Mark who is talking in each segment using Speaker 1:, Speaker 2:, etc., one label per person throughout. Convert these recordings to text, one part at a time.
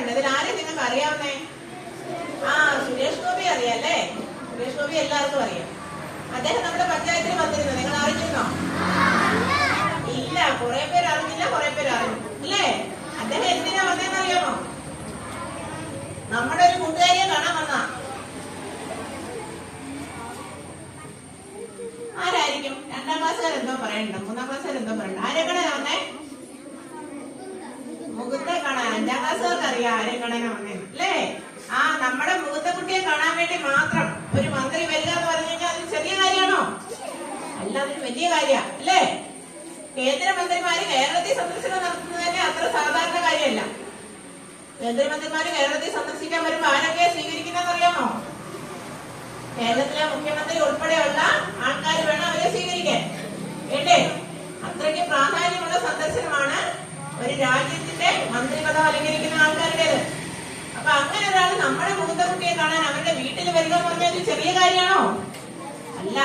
Speaker 1: പേരുണ്ട്. ഇതിൽ ആരെയും നിങ്ങൾക്ക് അറിയാവുന്നേ? സുരേഷ് ഗോപി അറിയാല്ലേ? സുരേഷ് ഗോപി എല്ലാവർക്കും അറിയാം. അദ്ദേഹം നമ്മുടെ പഞ്ചായത്തിൽ വന്നിരുന്നു. നിങ്ങൾ അറിഞ്ഞിരുന്നോ? ഇല്ല, കുറെ പേര് അറിഞ്ഞില്ല, കുറെ പേര് അറിഞ്ഞു അല്ലേ? അദ്ദേഹം എന്തിനാ വന്നതെന്ന് അറിയാമോ? നമ്മുടെ ഒരു കൂട്ടുകാരിയെ കാണാൻ വന്ന. ആരായിരിക്കും? 2ാം ക്ലാസ്സുകാരെന്തോ പറയണ്ട, 3ാം ക്ലാസ്സുകാരെന്തോ പറയണ്ട. ആരെ കാണാൻ വന്നേ? മുകുന്ദെ കാണാൻ. 5ാം ക്ലാസ്സുകാർക്ക് അറിയാം ആരെ കാണാനാ വന്നേന്ന് അല്ലേ? നമ്മുടെ മുകുന്ദക്കുട്ടിയെ കാണാൻ വേണ്ടി മാത്രം ഒരു മന്ത്രി വരിക എന്ന് പറഞ്ഞു കഴിഞ്ഞാൽ അതൊരു ചെറിയ കാര്യമാണോ? അല്ല, അതൊരു വലിയ കാര്യമാണ് അല്ലേ? കേന്ദ്രമന്ത്രിമാര് കേരളത്തിൽ സന്ദർശനം നടത്തുന്നത് തന്നെ അത്ര സാധാരണ കാര്യമല്ല. കേന്ദ്രമന്ത്രിമാര് കേരളത്തിൽ സന്ദർശിക്കാൻ വരുമ്പോ ആരൊക്കെ സ്വീകരിക്കുന്നതെന്ന് അറിയാമോ? കേരളത്തിലെ മുഖ്യമന്ത്രി ഉൾപ്പെടെയുള്ള ആൾക്കാർ വേണം അവരെ സ്വീകരിക്കാൻ. കേട്ടേ? അത്രയ്ക്ക് പ്രാധാന്യമുള്ള സന്ദർശനമാണ് ഒരു രാജ്യത്തിന്റെ മന്ത്രിപദം അലങ്കരിക്കുന്ന ആൾക്കാരുടേത്. അപ്പൊ അങ്ങനെ ഒരാൾ നമ്മുടെ മുകുന്ദക്കുട്ടിയെ കാണാൻ അവരുടെ വീട്ടിൽ വരിക എന്ന് പറഞ്ഞാൽ ഒരു ചെറിയ കാര്യമാണോ? അല്ല.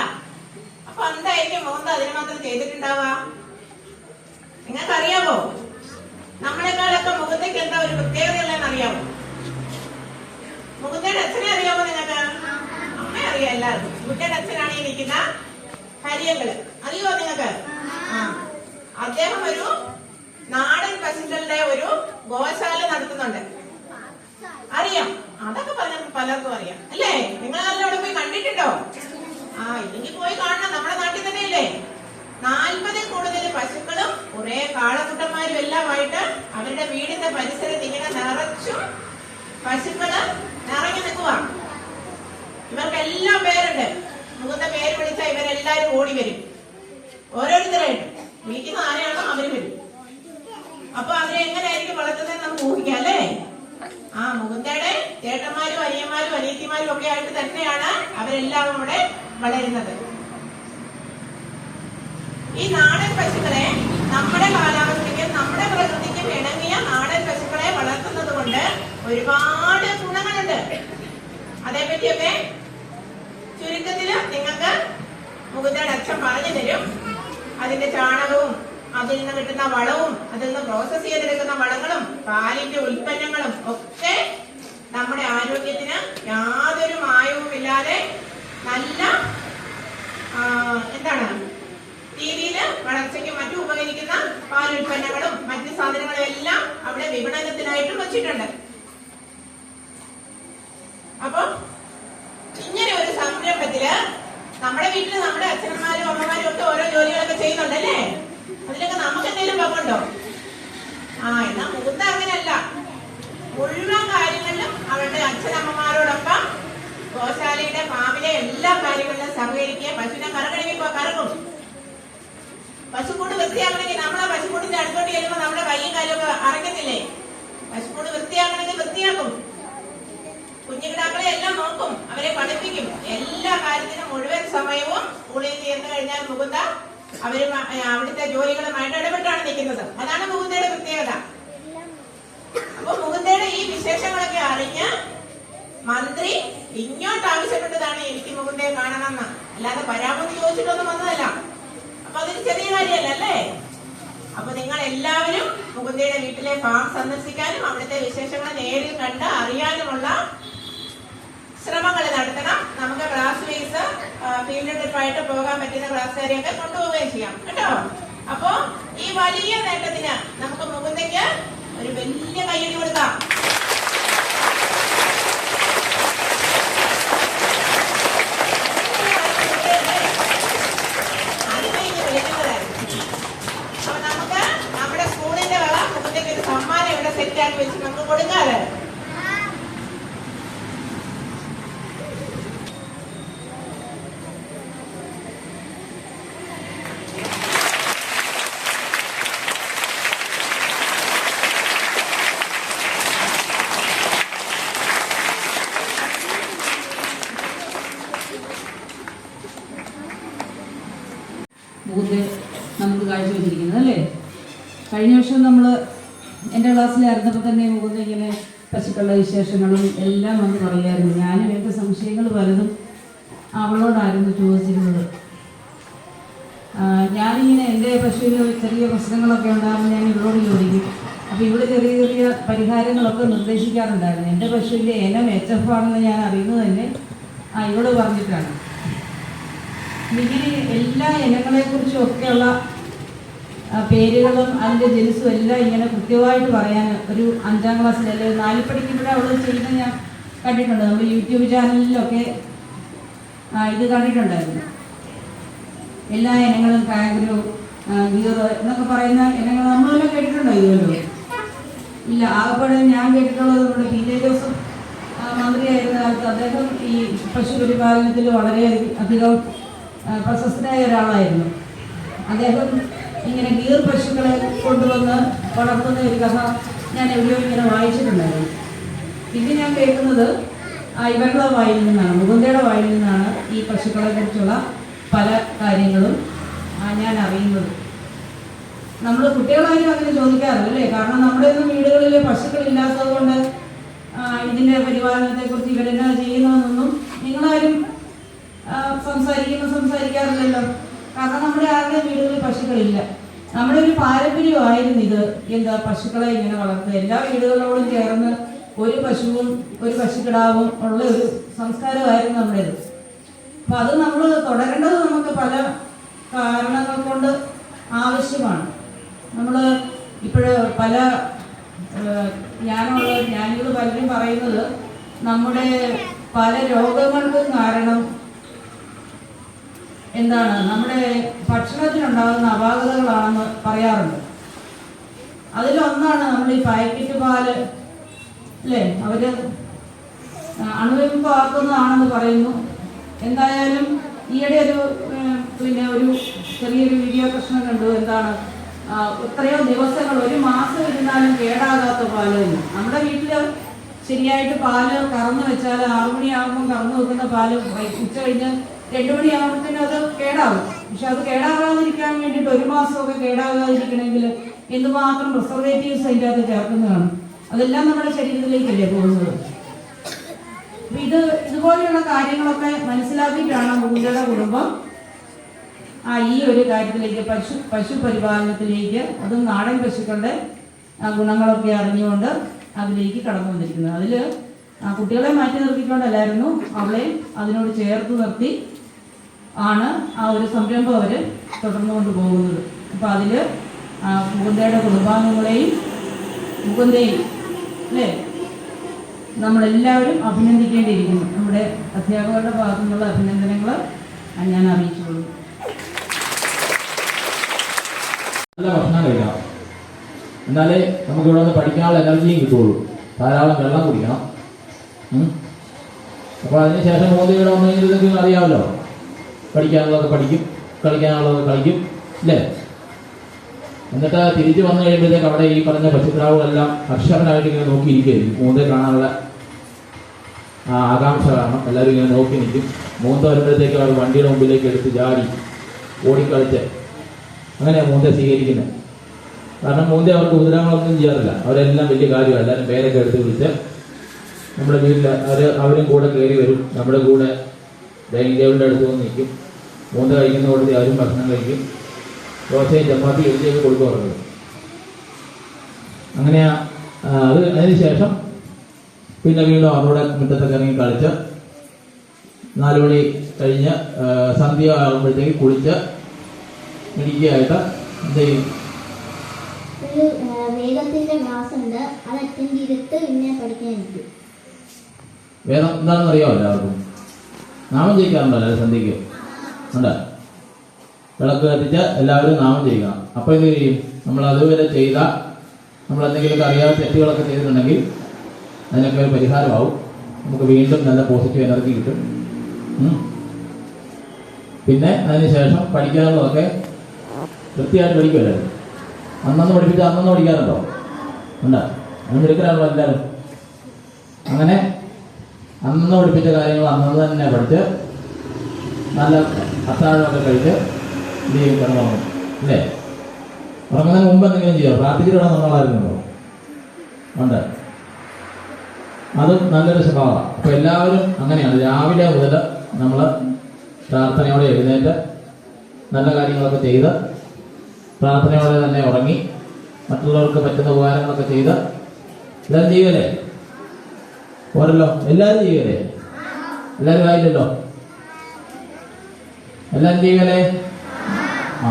Speaker 1: അപ്പൊ എന്തായിരിക്കും മുകുന്ദ അതിന് മാത്രം ചെയ്തിട്ടുണ്ടാവുക? നിങ്ങൾക്കറിയാമോ? നമ്മളെക്കാളൊക്കെ മുകുന്ദയ്ക്ക് എന്താ ഒരു പ്രത്യേകതയുള്ളതെന്ന് അറിയാമോ? മുകുന്ദയുടെ അച്ഛനെ അറിയാമോ നിങ്ങൾക്ക്? അമ്മയെ അറിയാം എല്ലാവർക്കും. മുകുന്ദയുടെ അച്ഛനാണ് ഈ നിൽക്കുന്ന ഹരിയങ്ങള്. അറിയോ നിങ്ങൾക്ക്? അദ്ദേഹം ഒരു നാടൻ പശുക്കളുടെ ഒരു ഗോശാല നടത്തുന്നുണ്ട്. അറിയാം. അതൊക്കെ പലർക്കും അറിയാം അല്ലേ? നിങ്ങളെല്ലാം അവിടെ പോയി കണ്ടിട്ടുണ്ടോ? ഇല്ലെങ്കിൽ പോയി കാണണം. നമ്മുടെ നാട്ടിൽ തന്നെയല്ലേ? 40 കൂടുതൽ പശുക്കളും കുറെ കാളക്കുട്ടന്മാരും എല്ലാമായിട്ട് അവരുടെ വീടിന്റെ പരിസരത്ത് ഇങ്ങനെ നിറച്ചും പശുക്കള് നിറഞ്ഞു നിൽക്കുക. ഇവർക്കെല്ലാം പേരുണ്ട്. മുകുന്ദ പേര് വിളിച്ചാൽ ഇവരെല്ലാരും ഓടി വരും. ഓരോരുത്തരായിട്ട് വിളിക്കുന്ന ആരെയാണോ അവര് വരും. അപ്പൊ അവരെ എങ്ങനെയായിരിക്കും വളർത്തുന്നത് നമുക്ക് ഊഹിക്കാം അല്ലേ? മുകുന്ദയുടെ ചേട്ടന്മാരും അനിയന്മാരും അനിയത്തിമാരും ഒക്കെ ആയിട്ട് തന്നെയാണ് അവരെല്ലാം അവിടെ വളരുന്നത്. ഈ നാടൻ പശുക്കളെ നമ്മുടെ കാലാവസ്ഥയ്ക്കും നമ്മുടെ പ്രകൃതിക്കും ഇണങ്ങിയ നാടൻ പശുക്കളെ വളർത്തുന്നത് കൊണ്ട് ഒരുപാട് ഗുണങ്ങളുണ്ട്. അതേപറ്റിയൊക്കെ ചുരുക്കത്തില് നിങ്ങൾക്ക് മുകുന്ദയുടെ അച്ഛൻ പറഞ്ഞു തരും. അതിന്റെ ചാണകവും അതിൽ നിന്ന് കിട്ടുന്ന വളവും അതിൽ നിന്ന് പ്രോസസ് ചെയ്തെടുക്കുന്ന വളങ്ങളും പാലിന്റെ ഉൽപ്പന്നങ്ങളും ഒക്കെ നമ്മുടെ ആരോഗ്യത്തിന് യാതൊരു മായവും ഇല്ലാതെ നല്ല രീതിയിൽ വളർച്ചയ്ക്ക് മറ്റും ഉപകരിക്കുന്ന പാലുൽപ്പന്നങ്ങളും മറ്റു സാധനങ്ങളും എല്ലാം അവിടെ വിപണനത്തിനായിട്ടും വെച്ചിട്ടുണ്ട്. അപ്പൊ ഇങ്ങനെ ഒരു സംരംഭത്തില് നമ്മുടെ വീട്ടിൽ നമ്മുടെ അച്ഛനന്മാരും അമ്മമാരും ഒക്കെ ഓരോ ജോലികളൊക്കെ ചെയ്യുന്നുണ്ടല്ലേ? അതിലൊക്കെ നമുക്ക് എന്തെങ്കിലും പങ്കുണ്ടോ? എന്നാ മുകുന്ദ അങ്ങനെയല്ല. മുഴുവൻ കാര്യങ്ങളിലും അവരുടെ അച്ഛനമ്മമാരോടൊപ്പം ഗോശാലയുടെ ഫാമിലെ എല്ലാ കാര്യങ്ങളിലും സഹകരിക്കുക. പശുവിനെ കറങ്ങും. പശുക്കൂട് വൃത്തിയാക്കണമെങ്കിൽ നമ്മളെ പശുക്കൂടിന്റെ അടുത്തോട്ട് ചെല്ലുമ്പോൾ നമ്മുടെ കൈയും കാലൊക്കെ അറക്കത്തില്ലേ? പശുക്കൂട് വൃത്തിയാക്കണമെങ്കിൽ വൃത്തിയാക്കും. കുഞ്ഞുകിടാക്കളെ എല്ലാം നോക്കും, അവരെ പഠിപ്പിക്കും. എല്ലാ കാര്യത്തിനും മുഴുവൻ സമയവും സ്കൂളിൽ ചേർന്ന് കഴിഞ്ഞാൽ മുകുന്ദ അവിടുത്തെ ജോലികളുമായിട്ട് ഇടപെട്ടാണ് നിൽക്കുന്നത്. അതാണ് മുകുന്ദയുടെ പ്രത്യേകത. അപ്പൊ മുകുന്ദയുടെ ഈ വിശേഷങ്ങളൊക്കെ അറിഞ്ഞ് മന്ത്രി ഇങ്ങോട്ട് ആവശ്യപ്പെട്ടതാണ് എനിക്ക് മുകുന്ദയെ കാണണമെന്ന്. അല്ലാതെ പരാമതി ചോദിച്ചിട്ടൊന്നും വന്നതല്ല. അപ്പൊ അതൊരു ചെറിയ കാര്യമല്ല അല്ലേ? അപ്പൊ നിങ്ങൾ എല്ലാവരും മുകുന്ദയുടെ വീട്ടിലെ ഫാം സന്ദർശിക്കാനും അവിടുത്തെ വിശേഷങ്ങൾ നേരിൽ കണ്ട് അറിയാനുമുള്ള ശ്രമങ്ങൾ നടത്തണം. നമുക്ക് ക്ലാസ് വൈസ് ഫീൽഡ് ട്രിപ്പായിട്ട് പോകാൻ പറ്റുന്ന ക്ലാസ്സുകാരെയൊക്കെ കൊണ്ടുപോവുകയും ചെയ്യാം കേട്ടോ. അപ്പോ ഈ വലിയ നേട്ടത്തിന് നമുക്ക് മുകുന്ദയ്ക്ക് ഒരു വലിയ കയ്യടി കൊടുക്കാം. അപ്പൊ നമുക്ക് നമ്മുടെ സ്കൂളിന്റെ വക മുകുന്ദയ്ക്ക് ഒരു സമ്മാനം ഇവിടെ സെറ്റ് ആക്കി വെച്ച് നമുക്ക് കൊടുക്കാറ്.
Speaker 2: മുകുന്ദ നമുക്ക് കാഴ്ചവെച്ചിരിക്കുന്നത് അല്ലേ? കഴിഞ്ഞ വർഷം നമ്മൾ എൻ്റെ ക്ലാസ്സിലായിരുന്നപ്പോൾ തന്നെ മുകുന്ദ ഇങ്ങനെ പശുക്കളുടെ വിശേഷങ്ങളും എല്ലാം വന്ന് പറയായിരുന്നു. ഞാനും എൻ്റെ സംശയങ്ങൾ പലതും അവളോടായിരുന്നു ചോദിച്ചിരുന്നത്. ഞാനിങ്ങനെ എൻ്റെ പശുവിന് ചെറിയ പ്രശ്നങ്ങളൊക്കെ ഉണ്ടാകുമ്പോൾ ഞാൻ ഇവളോട് ചോദിക്കും, അപ്പോൾ ഇവിടെ ചെറിയ ചെറിയ പരിഹാരങ്ങളൊക്കെ നിർദ്ദേശിക്കാറുണ്ടായിരുന്നു. എൻ്റെ പശുവിൻ്റെ ഇനം HF ആണെന്ന് ഞാൻ അറിയുന്നത് തന്നെ ഇവിടെ പറഞ്ഞിട്ടാണ്. ഇങ്ങനെ എല്ലാ ഇനങ്ങളെക്കുറിച്ചും ഒക്കെയുള്ള പേരുകളും അതിൻ്റെ ജനുസും എല്ലാം ഇങ്ങനെ കൃത്യമായിട്ട് പറയാൻ ഒരു 5ാം ക്ലാസ്സിൽ അല്ലെങ്കിൽ 4 പഠിക്കുമ്പോഴേ അവൾ ചെയ്യുന്നത് ഞാൻ കണ്ടിട്ടുണ്ട്. നമ്മൾ യൂട്യൂബ് ചാനലിലൊക്കെ ഇത് കണ്ടിട്ടുണ്ടായിരുന്നു. എല്ലാ ഇനങ്ങളും കാങ്ക്രു, ഗീർ എന്നൊക്കെ പറയുന്ന ഇനങ്ങൾ നമ്മളെല്ലാം കേട്ടിട്ടുണ്ടോ? ഇതുമല്ലോ ഇല്ല. ആകെപ്പാടെ ഞാൻ കേട്ടിട്ടുള്ളത് നമ്മുടെ PJ ജോസഫ് മന്ത്രിയായിരുന്ന കാലത്ത് അദ്ദേഹം ഈ പശുപരിപാലനത്തിൽ വളരെയധികം പ്രശസ്തനായ ഒരാളായിരുന്നു. അദ്ദേഹം ഇങ്ങനെ ഗീർ പശുക്കളെ കൊണ്ടുവന്ന് വളർത്തുന്ന ഒരു കഥ ഞാൻ എവിടെയോ ഇങ്ങനെ വായിച്ചിട്ടുണ്ടായിരുന്നു. പിന്നെ ഞാൻ കേൾക്കുന്നത് ഇവരുടെ വായിൽ നിന്നാണ്, മുകുന്ദയുടെ വായിൽ നിന്നാണ് ഈ പശുക്കളെ കുറിച്ചുള്ള പല കാര്യങ്ങളും ഞാൻ അറിയുന്നത്. നമ്മൾ കുട്ടികളാരും അങ്ങനെ ചോദിക്കാറില്ല അല്ലേ? കാരണം നമ്മുടെ ഒന്നും വീടുകളിൽ പശുക്കളില്ലാത്തത് കൊണ്ട് ഇതിൻ്റെ പരിപാലനത്തെക്കുറിച്ച് ഇവരെന്നാ ചെയ്യുന്നതെന്നൊന്നും നിങ്ങളാരും സംസാരിക്കാറില്ലല്ലോ. കാരണം നമ്മുടെ ആരുടെയും വീടുകളിൽ പശുക്കളില്ല. നമ്മുടെ ഒരു പാരമ്പര്യമായിരുന്നു ഇത്. എന്താ, പശുക്കളെ ഇങ്ങനെ വളർത്തുക, എല്ലാ വീടുകളോടും ചേർന്ന് ഒരു പശുവും ഒരു പശുക്കിടാവും ഉള്ള ഒരു സംസ്കാരമായിരുന്നു നമ്മുടേത്. അപ്പം അത് നമ്മൾ തുടരേണ്ടത് നമുക്ക് പല കാരണങ്ങൾ കൊണ്ട് ആവശ്യമാണ്. നമ്മൾ ഇപ്പോഴ് പല ജ്ഞാനികൾ പലരും പറയുന്നത് നമ്മുടെ പല രോഗങ്ങൾക്കും കാരണം എന്താണ്, നമ്മുടെ ഭക്ഷണത്തിനുണ്ടാകുന്ന അപാകതകളാണെന്ന് പറയാറുണ്ട്. അതിലൊന്നാണ് നമ്മൾ ഈ പാക്കറ്റ് പാല് അല്ലേ, അവർ അണുവിമുക്തമാക്കുന്നതാണെന്ന് പറയുന്നു. എന്തായാലും ഈയിടെ ഒരു ചെറിയൊരു വീഡിയോ പ്രശ്നം കണ്ടു. എന്താണ്, എത്രയോ ദിവസങ്ങൾ, 1 മാസം ഇരുന്നാലും കേടാകാത്ത പാല്. നമ്മുടെ വീട്ടിൽ ശരിയായിട്ട് പാല് കറന്ന് വെച്ചാൽ 6 മണിയാകുമ്പോൾ കറന്ന് വെക്കുന്ന പാല് ഉച്ച കഴിഞ്ഞ് 2 മണിയാകുമ്പോഴത്തേനും അത് കേടാവും. പക്ഷെ അത് കേടാകാതിരിക്കാൻ വേണ്ടിയിട്ട് 1 മാസമൊക്കെ കേടാകാതിരിക്കണമെങ്കിൽ എന്തുമാത്രം പ്രിസർവേറ്റീവ്സ് അതിൻ്റെ അകത്ത് ചേർക്കുന്നതാണ്. അതെല്ലാം നമ്മുടെ ശരീരത്തിലേക്കല്ലേ പോകുന്നത്. ഇതുപോലെയുള്ള കാര്യങ്ങളൊക്കെ മനസ്സിലാക്കിയിട്ടാണ് മുകുന്ദയുടെ കുടുംബം ഈ ഒരു കാര്യത്തിലേക്ക്, പശു പരിപാലനത്തിലേക്ക്, അതും നാടൻ പശുക്കളുടെ ഗുണങ്ങളൊക്കെ അറിഞ്ഞുകൊണ്ട് അതിലേക്ക് കടന്നു വന്നിരിക്കുന്നത്. അതിൽ കുട്ടികളെ മാറ്റി നിർത്തിക്കൊണ്ടല്ലായിരുന്നു, അവളെ അതിനോട് ചേർത്ത് നിർത്തി ആണ് ആ ഒരു സംരംഭം അവർ തുടർന്നു കൊണ്ടുപോകുന്നത്. അപ്പോൾ അതിൽ മുകുന്ദയുടെ കുടുംബാംഗങ്ങളെയും മുകുന്ദയും അല്ലേ നമ്മളെല്ലാവരും അഭിനന്ദിക്കേണ്ടിയിരിക്കുന്നു. നമ്മുടെ അധ്യാപകരുടെ ഭാഗത്തു നിന്നുള്ള അഭിനന്ദനങ്ങൾ ഞാൻ അറിയിച്ചുകൊള്ളു.
Speaker 3: നല്ല ഭക്ഷണം കഴിക്കണം, എന്നാലേ നമുക്ക് ഇവിടെ നിന്ന് പഠിക്കാനുള്ള എനർജിയും കിട്ടുള്ളൂ. ധാരാളം വെള്ളം കുടിക്കണം. അപ്പോൾ അതിനുശേഷം മോദി ഇവിടെ വന്നു കഴിഞ്ഞാൽ നിങ്ങൾക്ക് അറിയാമല്ലോ, പഠിക്കാനുള്ളതൊക്കെ പഠിക്കും, കളിക്കാനുള്ളതൊക്കെ കളിക്കും അല്ലേ. എന്നിട്ട് തിരിച്ച് വന്നു കഴിയുമ്പോഴത്തേക്ക് അവിടെ ഈ പറഞ്ഞ പശുക്കിടാവുകളെല്ലാം അക്ഷരനായിട്ട് ഇങ്ങനെ നോക്കിയിരിക്കുകയായിരിക്കും. മൂന്നേ കാണാനുള്ള ആകാംക്ഷ കാരണം എല്ലാവരും ഇങ്ങനെ നോക്കി നിൽക്കും. മൂന്ന് വരുമ്പോഴത്തേക്ക് അവർ വണ്ടിയുടെ മുമ്പിലേക്ക് എടുത്ത് ചാടി ഓടിക്കളിച്ച് അങ്ങനെയാണ് മൂന്തെ സ്വീകരിക്കുന്നത്. കാരണം മൂന്തെ അവർക്ക് ഉപദ്രവങ്ങളൊന്നും ചെയ്യാറില്ല. അവരെല്ലാം വലിയ കാര്യമാണ്. എല്ലാവരും പേരൊക്കെ എടുത്ത് വിളിച്ച് നമ്മുടെ വീട്ടിൽ അവരും കൂടെ കയറി വരും. നമ്മുടെ കൂടെ ഡൈനിങ് ടേബിളിൻ്റെ അടുത്ത് വന്ന് നിൽക്കും. മൂന്ന് കഴിക്കുന്ന കൊടുത്ത് അവരും ഭക്ഷണം കഴിക്കും. ദോശയും ചപ്പാത്തി എഴുതിയൊക്കെ കൊടുക്കാറുണ്ട്. അങ്ങനെയാ അതിനുശേഷം പിന്നെ വീണ്ടും അവരുടെ മുറ്റത്തൊക്കെ ഇറങ്ങി കളിച്ച് 4 മണി കഴിഞ്ഞ് സന്ധ്യ ആകുമ്പോഴത്തേക്ക് കുളിച്ച് മിടിക്കുകയായിട്ട് എന്ത് ചെയ്യും?
Speaker 4: ഒരു വേദത്തിന്റെ ക്ലാസ് ഉണ്ട്, അത് അറ്റൻഡ് ചെയ്തിട്ട് പിന്നെ പഠിക്കാൻ എനിക്ക്.
Speaker 3: വേദം എന്താണെന്ന് അറിയാമോ എല്ലാവർക്കും? നാമം ജയിക്കാറുണ്ടല്ലോ സന്ധ്യയ്ക്ക് ഉണ്ട്. വിളക്ക് കത്തിച്ച് എല്ലാവരും നാമം ചെയ്യുക. അപ്പോൾ എന്ത് ചെയ്യും? നമ്മൾ അതുവരെ ചെയ്ത നമ്മൾ എന്തെങ്കിലുമൊക്കെ അറിയാത്ത തെറ്റുകളൊക്കെ ചെയ്തിട്ടുണ്ടെങ്കിൽ അതിനൊക്കെ ഒരു പരിഹാരമാവും. നമുക്ക് വീണ്ടും നല്ല പോസിറ്റീവ് എനർജി കിട്ടും. പിന്നെ അതിനുശേഷം പഠിക്കാനുള്ളതൊക്കെ വൃത്തിയായിട്ട് പഠിക്കുമല്ലോ. അന്നന്ന് പഠിപ്പിച്ച് അന്നന്ന് പഠിക്കാറുണ്ടോ? ഉണ്ട്. അന്ന് എടുക്കാറുണ്ടോ എല്ലാവരും? അങ്ങനെ അന്നന്ന് പഠിപ്പിച്ച കാര്യങ്ങൾ അന്നന്ന് തന്നെ പഠിച്ച് നല്ല അത്താഴമൊക്കെ കഴിച്ച് എന്ത് ചെയ്യും? കിടന്നുറങ്ങും അല്ലേ? ഉറങ്ങുന്നതിന് മുമ്പ് എന്തെങ്കിലും ചെയ്യാം? പ്രാർത്ഥിച്ചിട്ട് നമ്മളായിരുന്നുണ്ടോ? ഉണ്ട്. അതും നല്ലൊരു സ്വഭാവമാണ്. അപ്പോൾ എല്ലാവരും അങ്ങനെയാണ്. രാവിലെ മുതൽ നമ്മൾ പ്രാർത്ഥനയോടെ എഴുന്നേറ്റ് നല്ല കാര്യങ്ങളൊക്കെ ചെയ്ത് പ്രാർത്ഥനയോടെ തന്നെ ഉറങ്ങി മറ്റുള്ളവർക്ക് പറ്റുന്ന ഉപകാരങ്ങളൊക്കെ ചെയ്ത് എല്ലാവരും ചെയ്യുകയല്ലേ? പോരല്ലോ, എല്ലാവരും ചെയ്യുകയല്ലേ? എല്ലാവരും ആയില്ലല്ലോ, എല്ലാവരും ചെയ്യുകയല്ലേ? ആ,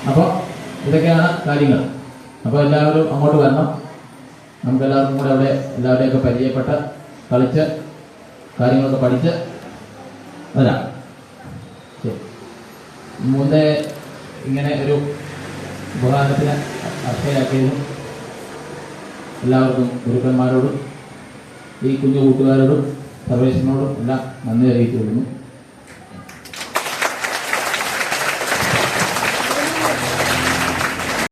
Speaker 3: അപ്പോൾ ഇതൊക്കെയാണ് കാര്യങ്ങൾ. അപ്പോൾ എല്ലാവരും അങ്ങോട്ട് വരണം. നമുക്ക് എല്ലാവർക്കും കൂടെ അവിടെ എല്ലാവരെയൊക്കെ പരിചയപ്പെട്ട് കളിച്ച് കാര്യങ്ങളൊക്കെ പഠിച്ച് വരാം. ശരി. മുന്നേ ഇങ്ങനെ ഒരു ഉപകാരത്തിന് അർഹയാക്കിയതിനും എല്ലാവർക്കും ഗുരുക്കന്മാരോടും ഈ കുഞ്ഞു കൂട്ടുകാരോടും സർവേശ്വരനോടും എല്ലാം നന്ദി അറിയിച്ചുകൊള്ളുന്നു.